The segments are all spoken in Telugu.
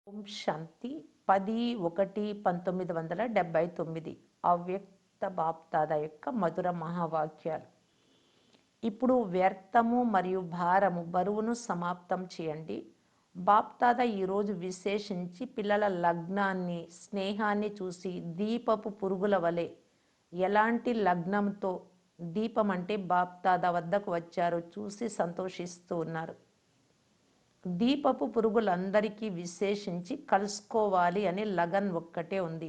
ఓం శాంతి 10/1/1979 అవ్యక్త బాప్దాద యొక్క మధుర మహావాక్యాలు. ఇప్పుడు వ్యర్థము మరియు భారము బరువును సమాప్తం చేయండి. బాప్దాద ఈరోజు విశేషించి పిల్లల లగ్నాన్ని, స్నేహాన్ని చూసి దీపపు పురుగుల వలె ఎలాంటి లగ్నంతో దీపం అంటే బాప్దాద వద్దకు వచ్చారో చూసి సంతోషిస్తూ ఉన్నారు. దీపపు పురుగులందరికీ విశేషించి కలుసుకోవాలి అనే లగన్ ఒక్కటే ఉంది.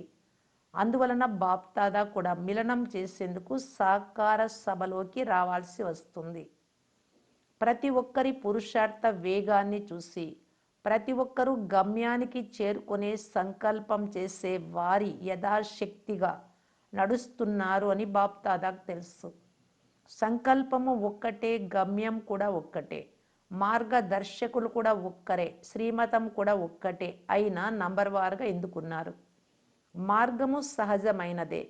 అందువలన బాప్దాదా కూడా మిలనం చేసేందుకు సాకార సభలోకి రావాల్సి వస్తుంది. ప్రతి ఒక్కరి పురుషార్థ వేగాన్ని చూసి ప్రతి ఒక్కరూ గమ్యానికి చేరుకునే సంకల్పం చేసే వారి యథాశక్తిగా నడుస్తున్నారు అని బాప్దాదాకు తెలుసు. సంకల్పము ఒక్కటే, గమ్యం కూడా ఒక్కటే, మార్గదర్శకులు కూడా ఒక్కరే, శ్రీమతం కూడా ఒక్కటే అయినా నంబర్ వారుగా ఎందుకున్నారు? మార్గము సహజమైనదే,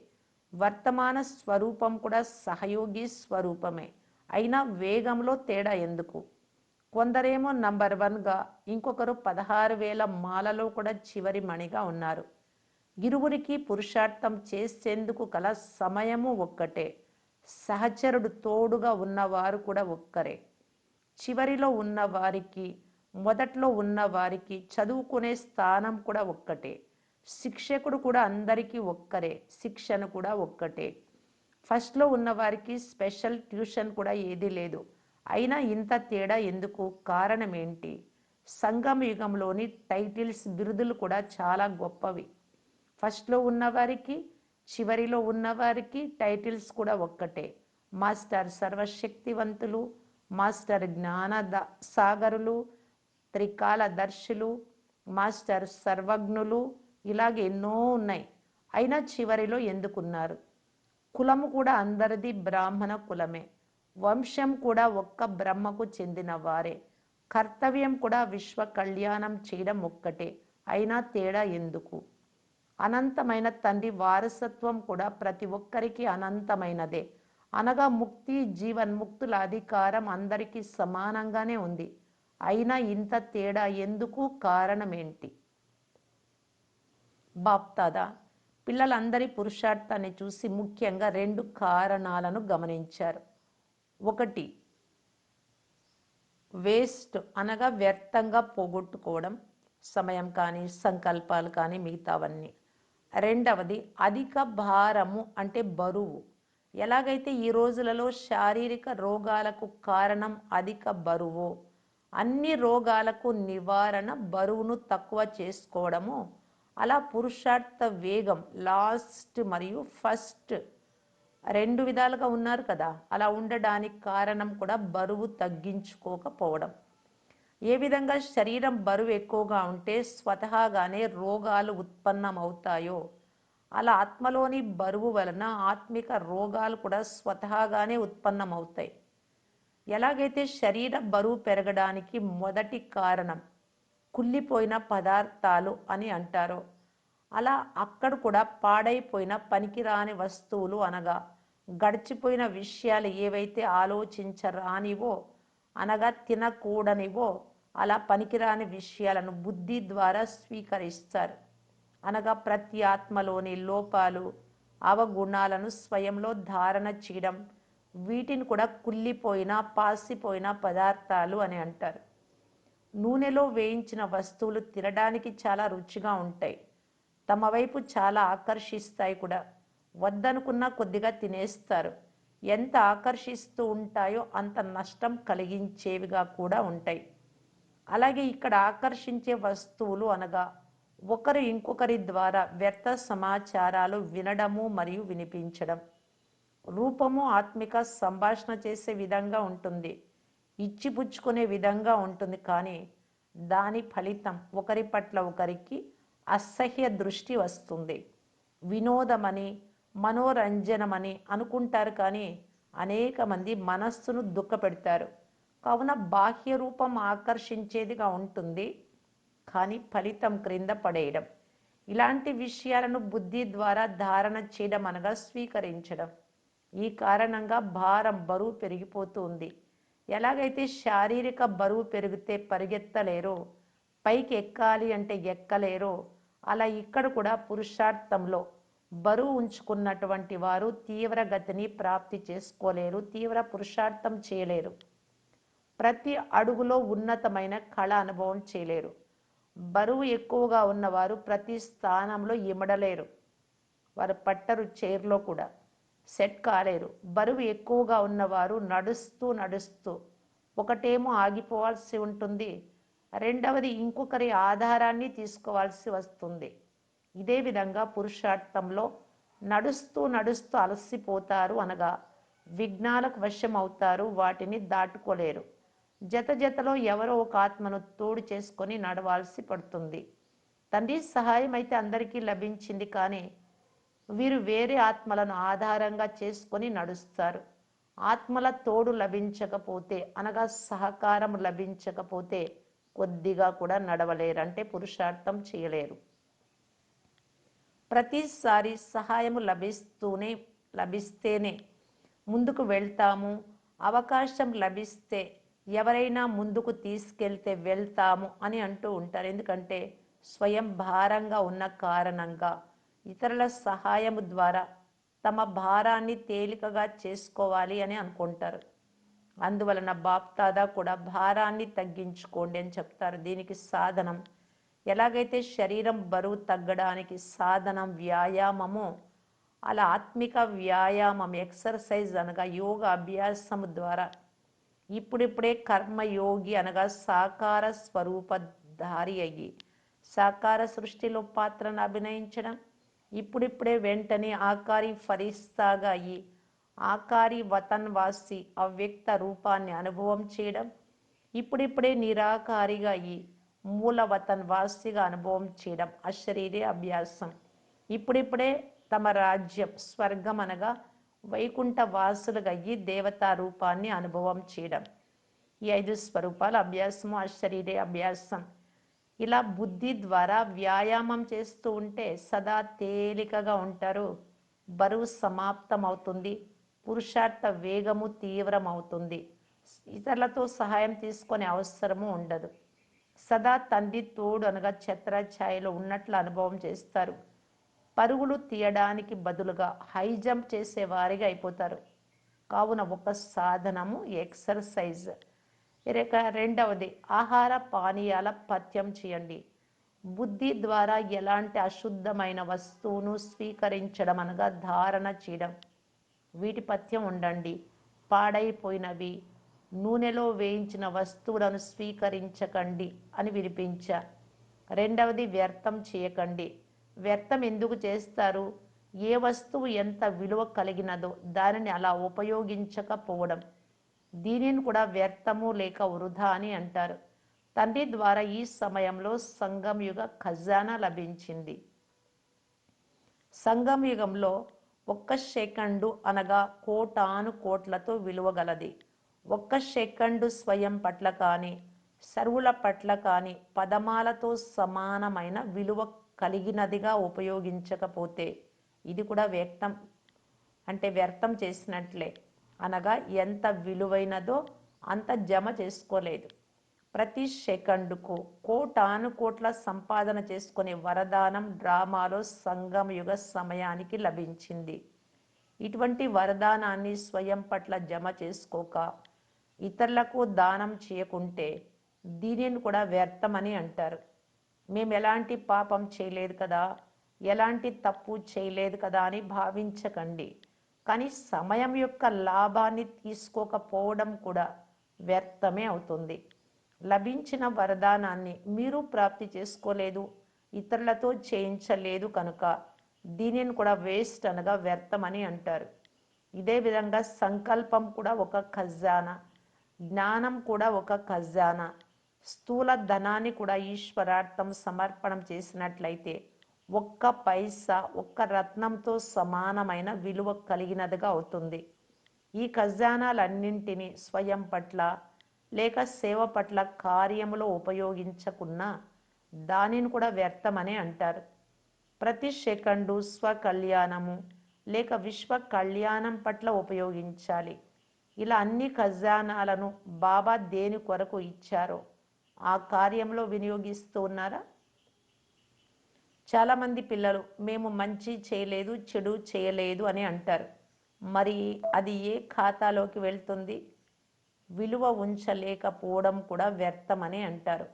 వర్తమాన స్వరూపం కూడా సహయోగి స్వరూపమే, అయినా వేగంలో తేడా ఎందుకు? కొందరేమో నంబర్ 1గా, ఇంకొకరు 16,000 మాలలో కూడా చివరి మణిగా ఉన్నారు. ఇరువురికి పురుషార్థం చేసేందుకు కల సమయము ఒక్కటే, సహచరుడు తోడుగా ఉన్నవారు కూడా ఒక్కరే. చివరిలో ఉన్నవారికి, మొదట్లో ఉన్నవారికి చదువుకునే స్థానం కూడా ఒక్కటే, శిక్షకుడు కూడా అందరికీ ఒక్కరే, శిక్షణ కూడా ఒక్కటే. ఫస్ట్లో ఉన్నవారికి స్పెషల్ ట్యూషన్ కూడా ఏదీ లేదు, అయినా ఇంత తేడా ఎందుకు? కారణం ఏంటి? సంగమ యుగంలోని టైటిల్స్, బిరుదులు కూడా చాలా గొప్పవి. ఫస్ట్లో ఉన్నవారికి, చివరిలో ఉన్నవారికి టైటిల్స్ కూడా ఒక్కటే. మాస్టర్ సర్వశక్తివంతులు, మాస్టర్ జ్ఞాన సాగరులు, త్రికాల దర్శులు, మాస్టర్ సర్వజ్ఞులు, ఇలాగే ఎన్నో ఉన్నాయి. అయినా చివరిలో ఎందుకున్నారు? కులము కూడా అందరిది బ్రాహ్మణ కులమే, వంశం కూడా ఒక్క బ్రహ్మకు చెందిన వారే, కర్తవ్యం కూడా విశ్వ కళ్యాణం చేయడం ఒక్కటే, అయినా తేడా ఎందుకు? అనంతమైన తండ్రి వారసత్వం కూడా ప్రతి ఒక్కరికి అనంతమైనదే, అనగా ముక్తి, జీవన్ముక్తుల అధికారం అందరికీ సమానంగానే ఉంది, అయినా ఇంత తేడా ఎందుకు? కారణం ఏంటి? బాప్దాదా పిల్లలందరి పురుషార్థాన్ని చూసి ముఖ్యంగా 2 కారణాలను గమనించారు. ఒకటి, వేస్ట్ అనగా వ్యర్థంగా పోగొట్టుకోవడం, సమయం కానీ, సంకల్పాలు కానీ, మిగతావన్నీ. రెండవది అధిక భారము అంటే బరువు. ఎలాగైతే ఈ రోజులలో శారీరక రోగాలకు కారణం అధిక బరువు, అన్ని రోగాలకు నివారణ బరువును తక్కువ చేసుకోవడము, అలా పురుషార్థ వేగం లాస్ట్ మరియు ఫస్ట్ 2 విధాలుగా ఉన్నారు కదా, అలా ఉండడానికి కారణం కూడా బరువు తగ్గించుకోకపోవడం. ఏ విధంగా శరీరం బరువు ఎక్కువగా ఉంటే స్వతహాగానే రోగాలు ఉత్పన్నమవుతాయో, అలా ఆత్మలోని బరువు వలన ఆత్మిక రోగాలు కూడా స్వతహాగానే ఉత్పన్నమవుతాయి. ఎలాగైతే శరీర బరువు పెరగడానికి మొదటి కారణం కుళ్ళిపోయిన పదార్థాలు అని అంటారో, అలా అక్కడ కూడా పాడైపోయిన పనికిరాని వస్తువులు అనగా గడిచిపోయిన విషయాలు ఏవైతే ఆలోచించరానివో అనగా తినకూడనివో, అలా పనికిరాని విషయాలను బుద్ధి ద్వారా స్వీకరిస్తారు. అనగా ప్రతి ఆత్మలోని లోపాలు, అవగుణాలను స్వయంలో ధారణ చేయడం, వీటిని కూడా కుళ్ళిపోయిన, పాసిపోయిన పదార్థాలు అని అంటారు. నూనెలో వేయించిన వస్తువులు తినడానికి చాలా రుచిగా ఉంటాయి, తమ వైపు చాలా ఆకర్షిస్తాయి కూడా. వద్దనుకున్న కొద్దిగా తినేస్తారు. ఎంత ఆకర్షిస్తూ ఉంటాయో అంత నష్టం కలిగించేవిగా కూడా ఉంటాయి. అలాగే ఇక్కడ ఆకర్షించే వస్తువులు అనగా ఒకరు ఇంకొకరి ద్వారా వ్యర్థ సమాచారాలు వినడము మరియు వినిపించడం. రూపము ఆత్మిక సంభాషణ చేసే విధంగా ఉంటుంది, ఇచ్చిపుచ్చుకునే విధంగా ఉంటుంది, కానీ దాని ఫలితం ఒకరి పట్ల ఒకరికి అసహ్య దృష్టి వస్తుంది. వినోదమని, మనోరంజనమని అనుకుంటారు, కానీ అనేక మంది మనస్సును దుఃఖపెడతారు. కావున బాహ్య రూపం ఆకర్షించేదిగా ఉంటుంది, కానీ ఫలితం క్రింద పడేయడం. ఇలాంటి విషయాలను బుద్ధి ద్వారా ధారణ చేయడం అనగా స్వీకరించడం. ఈ కారణంగా భారం, బరువు పెరిగిపోతూ ఉంది. ఎలాగైతే శారీరక బరువు పెరిగితే పరిగెత్తలేరో, పైకి ఎక్కాలి అంటే ఎక్కలేరో, అలా ఇక్కడ కూడా పురుషార్థంలో బరువు ఉంచుకున్నటువంటి వారు తీవ్ర గతిని ప్రాప్తి చేసుకోలేరు, తీవ్ర పురుషార్థం చేయలేరు. ప్రతి అడుగులో ఉన్నతమైన కళ అనుభవం చేయలేరు. బరువు ఎక్కువగా ఉన్నవారు ప్రతి స్థానంలో ఇమడలేరు. వారు పట్టరు చైర్లో కూడా, సెట్ కాలేరు. బరువు ఎక్కువగా ఉన్నవారు నడుస్తూ నడుస్తూ ఒకటేమో ఆగిపోవాల్సి ఉంటుంది, రెండవది ఇంకొకరి ఆధారాన్ని తీసుకోవాల్సి వస్తుంది. ఇదే విధంగా పురుషార్థంలో నడుస్తూ నడుస్తూ అలసిపోతారు, అనగా విఘ్నాలకు వశం అవుతారు, వాటిని దాటుకోలేరు. జత జతలో ఎవరో ఒక ఆత్మను తోడు చేసుకొని నడవాల్సి పడుతుంది. తండ్రి సహాయం అయితే అందరికీ లభించింది, కానీ వీరు వేరే ఆత్మలను ఆధారంగా చేసుకొని నడుస్తారు. ఆత్మల తోడు లభించకపోతే, అనగా సహకారం లభించకపోతే కొద్దిగా కూడా నడవలేరు, అంటే పురుషార్థం చేయలేరు. ప్రతిసారి సహాయము లభిస్తేనే ముందుకు వెళ్తాము. అవకాశం లభిస్తే ఎవరైనా ముందుకు తీసుకెళ్తే వెళ్తాము అని అంటూ ఉంటారు. ఎందుకంటే స్వయం భారంగా ఉన్న కారణంగా ఇతరుల సహాయము ద్వారా తమ భారాన్ని తేలికగా చేసుకోవాలి అని అనుకుంటారు. అందువలన బాప్దాదా కూడా భారాన్ని తగ్గించుకోండి అని చెప్తారు. దీనికి సాధనం, ఎలాగైతే శరీరం బరువు తగ్గడానికి సాధనం వ్యాయామము, అలా ఆత్మిక వ్యాయామం ఎక్సర్సైజ్ అనగా యోగ అభ్యాసం ద్వారా ఇప్పుడిప్పుడే కర్మయోగి అనగా సాకార స్వరూపధారి అయ్యి సాకార సృష్టిలో పాత్రను అభినయించడం, ఇప్పుడిప్పుడే వెంటనే ఆకారి ఫరిస్తాగా అయ్యి ఆకారి వతన్వాసి అవ్యక్త రూపాన్ని అనుభవం చేయడం, ఇప్పుడిప్పుడే నిరాకారిగా అయ్యి మూల వతన్వాసిగా అనుభవం చేయడం అశరీరే అభ్యాసం. ఇప్పుడిప్పుడే తమ రాజ్యం స్వర్గం అనగా వైకుంఠ వాసులుగా అయ్యి దేవతా రూపాన్ని అనుభవం చేయడం. ఈ 5 స్వరూపాల అభ్యాసము అశరీరే అభ్యాసం. ఇలా బుద్ధి ద్వారా వ్యాయామం చేస్తూ ఉంటే సదా తేలికగా ఉంటారు, బరువు సమాప్తం అవుతుంది, పురుషార్థ వేగము తీవ్రమవుతుంది, ఇతరులతో సహాయం తీసుకునే అవసరము ఉండదు. సదా తండ్రి తోడు అనగా ఛత్రఛాయలో ఉన్నట్లు అనుభవం చేస్తారు. పరుగులు తీయడానికి బదులుగా హై జంప్ చేసేవారిగా అయిపోతారు. కావున ఒక సాధనము ఎక్సర్సైజ్. రెండవది ఆహార పానీయాల పథ్యం చేయండి. బుద్ధి ద్వారా ఎలాంటి అశుద్ధమైన వస్తువును స్వీకరించడం అనగా ధారణ చేయడం, వీటి పథ్యం ఉండండి. పాడైపోయినవి, నూనెలో వేయించిన వస్తువులను స్వీకరించకండి అని వినిపించా. రెండవది వ్యర్థం చేయకండి. వ్యర్థం ఎందుకు చేస్తారు? ఏ వస్తువు ఎంత విలువ కలిగినదో దానిని అలా ఉపయోగించకపోవడం, దీనిని కూడా వ్యర్థము లేక వృధా అని అంటారు. తండ్రి ద్వారా ఈ సమయంలో సంగం యుగ ఖజానా లభించింది. సంగం యుగంలో 1 సెకండు అనగా కోటాను కోట్లతో విలువ గలది. 1 సెకండు స్వయం పట్ల కానీ సర్వుల పట్ల కానీ పదమాలతో సమానమైన విలువ కలిగినదిగా ఉపయోగించకపోతే ఇది కూడా వ్యర్థం, అంటే వ్యర్థం చేసినట్లే. అనగా ఎంత విలువైనదో అంత జమ చేసుకోలేదు. ప్రతి సెకండుకు కోటాను కోట్ల సంపాదన చేసుకునే వరదానం డ్రామాలో సంగమ యుగ సమయానికి లభించింది. ఇటువంటి వరదానాన్ని స్వయం పట్ల జమ చేసుకోక ఇతరులకు దానం చేయకుంటే దీనిని కూడా వ్యర్థమని అంటారు. మేము ఎలాంటి పాపం చేయలేదు కదా, ఎలాంటి తప్పు చేయలేదు కదా అని భావించకండి. కానీ సమయం యొక్క లాభాన్ని తీసుకోకపోవడం కూడా వ్యర్థమే అవుతుంది. లభించిన వరదానాన్ని మీరు ప్రాప్తి చేసుకోలేదు, ఇతరులతో చేయించలేదు కనుక దీనిని కూడా వేస్ట్ అనగా వ్యర్థమని అంటారు. ఇదే విధంగా సంకల్పం కూడా ఒక ఖజానా, జ్ఞానం కూడా ఒక ఖజానా. స్థూల ధనాన్ని కూడా ఈశ్వరార్థం సమర్పణం చేసినట్లయితే 1 పైసా 1 రత్నంతో సమానమైన విలువ కలిగినదిగా అవుతుంది. ఈ ఖజానాలన్నింటినీ స్వయం పట్ల లేక సేవ పట్ల కార్యములో ఉపయోగించకున్నా దానిని కూడా వ్యర్థమనే అంటారు. ప్రతి సెకండు స్వకళ్యాణము లేక విశ్వ కళ్యాణం పట్ల ఉపయోగించాలి. ఇలా అన్ని ఖజానాలను బాబా దేని కొరకు ఇచ్చారో ఆ కార్యంలో వినియోగిస్తూ ఉన్నారా? చాలామంది పిల్లలు మేము మంచి చేయలేదు, చెడు చేయలేదు అని అంటారు. మరి అది ఏ ఖాతాలోకి వెళ్తుంది? విలువ ఉంచలేకపోవడం కూడా వ్యర్థమని అంటారు.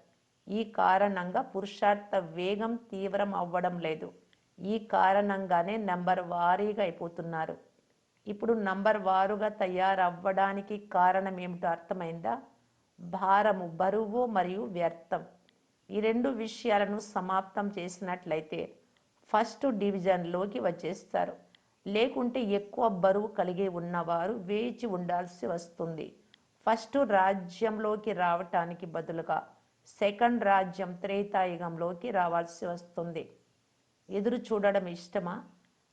ఈ కారణంగా పురుషార్థ వేగం తీవ్రం అవ్వడం లేదు. ఈ కారణంగానే నంబర్ వారీగా అయిపోతున్నారు. ఇప్పుడు నంబర్ వారుగా తయారవ్వడానికి కారణం ఏమిటో అర్థమైందా? భారము, బరువు మరియు వ్యర్థం. ఈ రెండు విషయాలను సమాప్తం చేసినట్లయితే ఫస్ట్ డివిజన్లోకి వచ్చేస్తారు. లేకుంటే ఎక్కువ బరువు కలిగి ఉన్నవారు వేచి ఉండాల్సి వస్తుంది. ఫస్ట్ రాజ్యంలోకి రావటానికి బదులుగా సెకండ్ రాజ్యం త్రేతాయుగంలోకి రావాల్సి వస్తుంది. ఎదురు చూడడం ఇష్టమా,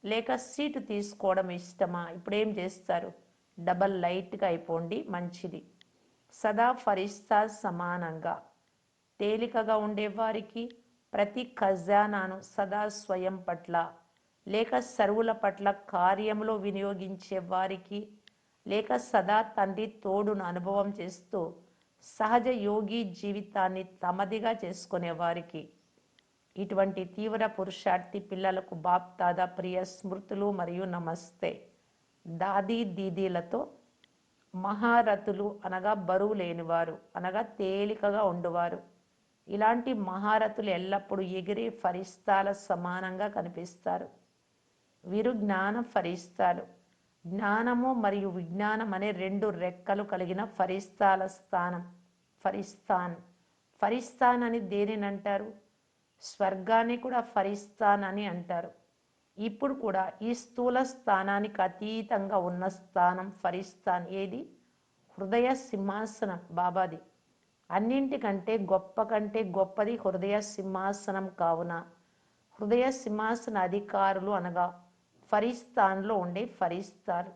లేక సీటు తీసుకోవడం ఇష్టమా? ఇప్పుడేం చేస్తారు? డబల్ లైట్గా అయిపోండి, మంచిది. సదా ఫరిస్తా సమానంగా తేలికగా ఉండేవారికి, ప్రతి ఖజానాను సదా స్వయం పట్ల లేక సర్వుల పట్ల కార్యంలో వినియోగించే వారికి, లేక సదా తండ్రి తోడును అనుభవం చేస్తూ సహజ యోగి జీవితాన్ని తమదిగా చేసుకునే వారికి, ఇటువంటి తీవ్ర పురుషార్థి పిల్లలకు బాప్ దాదా ప్రియ స్మృతులు మరియు నమస్తే. దాదీ దీదీలతో మహారథులు అనగా బరువు లేనివారు, అనగా తేలికగా ఉండువారు. ఇలాంటి మహారథులు ఎల్లప్పుడూ ఎగిరే ఫరిస్తాల సమానంగా కనిపిస్తారు. వీరు జ్ఞాన ఫరిస్తాలు. జ్ఞానము మరియు విజ్ఞానం అనే రెండు రెక్కలు కలిగిన ఫరిస్తాల స్థానం ఫరిస్తాన్. ఫరిస్తాన్ అని దేనినంటారు? స్వర్గాన్ని కూడా ఫరిస్తాన్ అని అంటారు. ఇప్పుడు కూడా ఈ స్థూల స్థానానికి అతీతంగా ఉన్న స్థానం ఫరిస్తాన్ ఏది? హృదయ సింహాసనం బాబాది. అన్నింటికంటే గొప్పది హృదయ సింహాసనం కావున హృదయ సింహాసన అధికారులు అనగా ఫరిస్తాన్లో ఉండే ఫరిస్తాలు.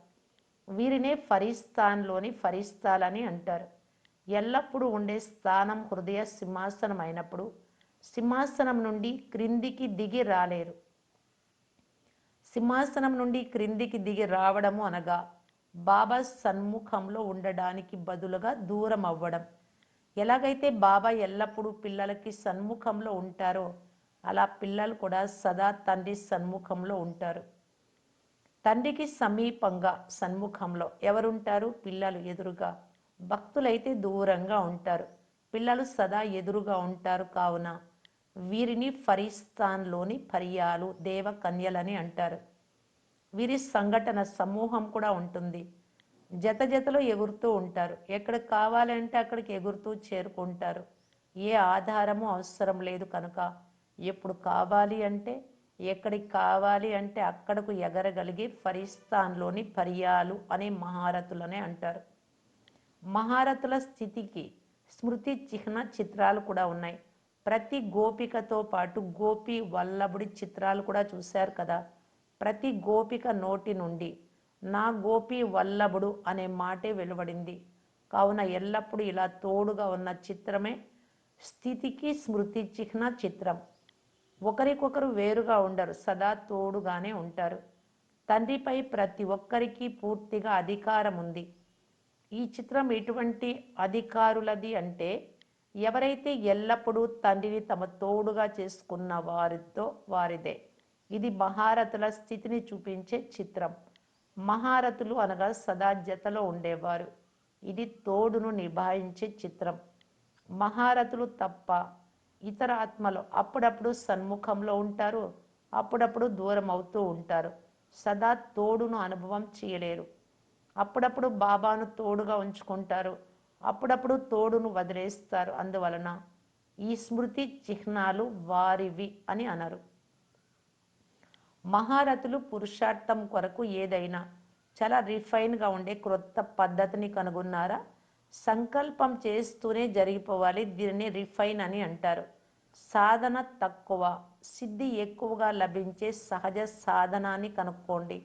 వీరినే ఫరిస్తాన్లోని ఫరిస్తాలని అంటారు. ఎల్లప్పుడూ ఉండే స్థానం హృదయ సింహాసనం అయినప్పుడు సింహాసనం నుండి క్రిందికి దిగి రాలేరు. సింహాసనం నుండి క్రిందికి దిగి రావడము అనగా బాబా సన్ముఖంలో ఉండడానికి బదులుగా దూరం అవ్వడం. ఎలాగైతే బాబా ఎల్లప్పుడూ పిల్లలకి సన్ముఖంలో ఉంటారో అలా పిల్లలు కూడా సదా తండ్రి సన్ముఖంలో ఉంటారు. తండ్రికి సమీపంగా సన్ముఖంలో ఎవరుంటారు? పిల్లలు ఎదురుగా. భక్తులైతే దూరంగా ఉంటారు. పిల్లలు సదా ఎదురుగా ఉంటారు. కావున వీరిని ఫరిస్తాన్లోని పర్యాలు, దేవకన్యలని అంటారు. వీరి సంఘటన సమూహం కూడా ఉంటుంది. జతలో ఎగురుతూ ఉంటారు. ఎక్కడికి కావాలంటే అక్కడికి ఎగురుతూ చేరుకుంటారు. ఏ ఆధారము అవసరం లేదు కనుక ఎప్పుడు కావాలి అంటే, ఎక్కడికి కావాలి అంటే అక్కడకు ఎగరగలిగే ఫరిస్తాన్లోని పర్యాలు అనే మహారథులనే అంటారు. మహారథుల స్థితికి స్మృతి చిహ్న చిత్రాలు కూడా ఉన్నాయి. ప్రతి గోపికతో పాటు గోపి వల్లభుడి చిత్రాలు కూడా చూశారు కదా. ప్రతి గోపిక నోటి నుండి నా గోపి వల్లభుడు అనే మాటే వెలువడింది. కావున ఎల్లప్పుడూ ఇలా తోడుగా ఉన్న చిత్రమే స్థితికి స్మృతి చిహ్న చిత్రం. ఒకరికొకరు వేరుగా ఉండరు, సదా తోడుగానే ఉంటారు. తండ్రిపై ప్రతి ఒక్కరికి పూర్తిగా అధికారం ఉంది. ఈ చిత్రం ఎటువంటి అధికారులది అంటే, ఎవరైతే ఎల్లప్పుడూ తండ్రిని తమ తోడుగా చేసుకున్న వారితో వారిదే. ఇది మహారథుల స్థితిని చూపించే చిత్రం. మహారథులు అనగా సదా జతలో ఉండేవారు. ఇది తోడును నిభాయించే చిత్రం. మహారథులు తప్ప ఇతర ఆత్మలు అప్పుడప్పుడు సన్ముఖంలో ఉంటారు, అప్పుడప్పుడు దూరం అవుతూ ఉంటారు. సదా తోడును అనుభవం చేయలేరు. అప్పుడప్పుడు బాబాను తోడుగా ఉంచుకుంటారు, అప్పుడప్పుడు తోడును వదిలేస్తారు. అందువలన ఈ స్మృతి చిహ్నాలు వారివి అని అనరు. మహారథులు పురుషార్థం కొరకు ఏదైనా చాలా రిఫైన్గా ఉండే క్రొత్త పద్ధతిని కనుగొన్నారా? సంకల్పం చేస్తూనే జరిగిపోవాలి. దీనిని రిఫైన్ అని అంటారు. సాధన తక్కువ, సిద్ధి ఎక్కువగా లభించే సహజ సాధనాన్ని కనుక్కోండి.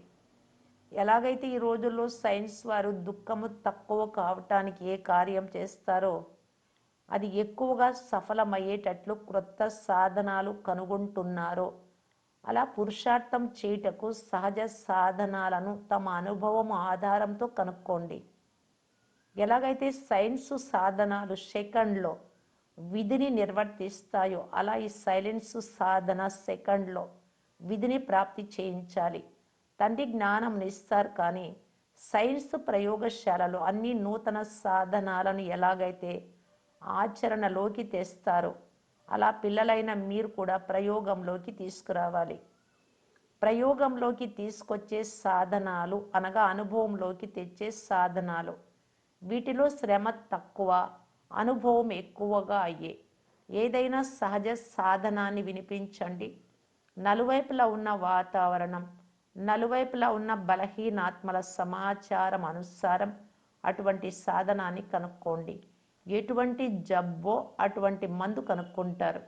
ఎలాగైతే ఈ రోజుల్లో సైన్స్ వారు దుఃఖము తక్కువ కావటానికి ఏ కార్యం చేస్తారో అది ఎక్కువగా సఫలమయ్యేటట్లు క్రొత్త సాధనాలు కనుగొంటున్నారో, అలా పురుషార్థం చేయుటకు సహజ సాధనాలను తమ అనుభవం ఆధారంతో కనుక్కోండి. ఎలాగైతే సైన్స్ సాధనాలు సెకండ్లో విధిని నిర్వర్తిస్తాయో అలా ఈ సైలెన్స్ సాధన సెకండ్లో విధిని ప్రాప్తి చేయించాలి. తండ్రి జ్ఞానం ఇస్తారు, కానీ సైన్స్ ప్రయోగశాలలో అన్ని నూతన సాధనాలను ఎలాగైతే ఆచరణలోకి తెస్తారో అలా పిల్లలైన మీరు కూడా ప్రయోగంలోకి తీసుకురావాలి. ప్రయోగంలోకి తీసుకొచ్చే సాధనాలు అనగా అనుభవంలోకి తెచ్చే సాధనాలు. వీటిలో శ్రమ తక్కువ, అనుభవం ఎక్కువగా అయ్యే ఏదైనా సహజ సాధనాన్ని వినిపించండి. నలువైపులా ఉన్న వాతావరణం, నలువైపులా ఉన్న బలహీనాత్మల సమాచారం అనుసారం అటువంటి సాధనాన్ని కనుక్కోండి. ఎటువంటి జబ్బో అటువంటి మందు కనుక్కుంటారు.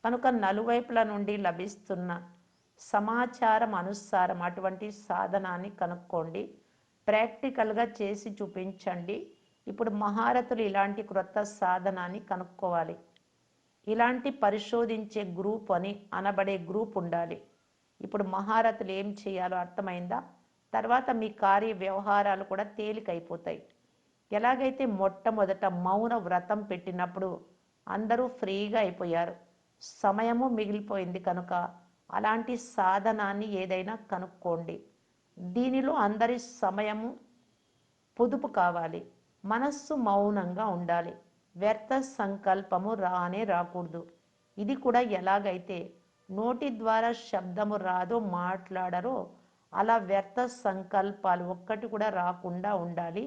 కనుక నలువైపుల నుండి లభిస్తున్న సమాచారం అనుసారం అటువంటి సాధనాన్ని కనుక్కోండి. ప్రాక్టికల్గా చేసి చూపించండి. ఇప్పుడు మహారథులు ఇలాంటి క్రొత్త సాధనాన్ని కనుక్కోవాలి. ఇలాంటి పరిశోధించే గ్రూప్ అని అనబడే గ్రూప్ ఉండాలి. ఇప్పుడు మహారథులు ఏం చేయాలో అర్థమైందా? తర్వాత మీ కార్య వ్యవహారాలు కూడా తేలికైపోతాయి. ఎలాగైతే మొట్టమొదట మౌన వ్రతం పెట్టినప్పుడు అందరూ ఫ్రీగా అయిపోయారు, సమయము మిగిలిపోయింది. కనుక అలాంటి సాధనాన్ని ఏదైనా కనుక్కోండి. దీనిలో అందరి సమయము పొదుపు కావాలి. మనస్సు మౌనంగా ఉండాలి. వ్యర్థ సంకల్పము రానే రాకూడదు. ఇది కూడా ఎలాగైతే నోటి ద్వారా శబ్దము రాదో, మాట్లాడరో, అలా వ్యర్థ సంకల్పాలు ఒక్కటి కూడా రాకుండా ఉండాలి.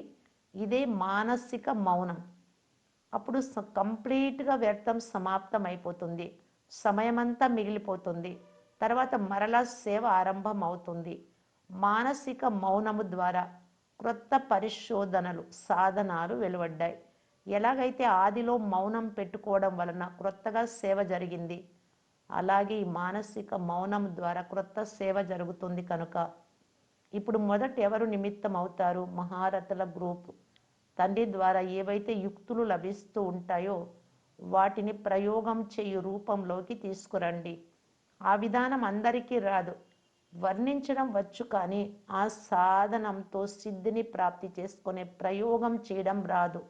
ఇదే మానసిక మౌనం. అప్పుడు కంప్లీట్గా వ్యర్థం సమాప్తం అయిపోతుంది, సమయమంతా మిగిలిపోతుంది. తర్వాత మరలా సేవ ఆరంభం అవుతుంది. మానసిక మౌనము ద్వారా క్రొత్త పరిశోధనలు, సాధనాలు వెలువడ్డాయి. ఎలాగైతే ఆదిలో మౌనం పెట్టుకోవడం వలన క్రొత్తగా సేవ జరిగింది, అలాగే ఈ మానసిక మౌనం ద్వారా క్రొత్త సేవ జరుగుతుంది. కనుక ఇప్పుడు మొదట ఎవరు నిమిత్తం అవుతారు? మహారథుల గ్రూపు. తండ్రి ద్వారా ఏవైతే యుక్తులు లభిస్తూ ఉంటాయో వాటిని ప్రయోగం చేయు రూపంలోకి తీసుకురండి. ఆ విధానం అందరికీ రాదు, వర్ణించడం వచ్చు, కానీ ఆ సాధనంతో సిద్ధిని ప్రాప్తి చేసుకునే ప్రయోగం చేయడం రాదు.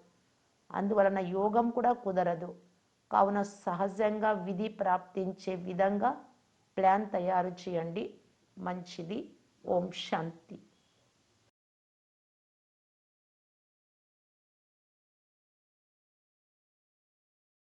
అందువలన యోగం కూడా కుదరదు. కావున సహజంగా విధి ప్రాప్తించే విధంగా ప్లాన్ తయారు చేయండి. మంచిది. ఓం శాంతి.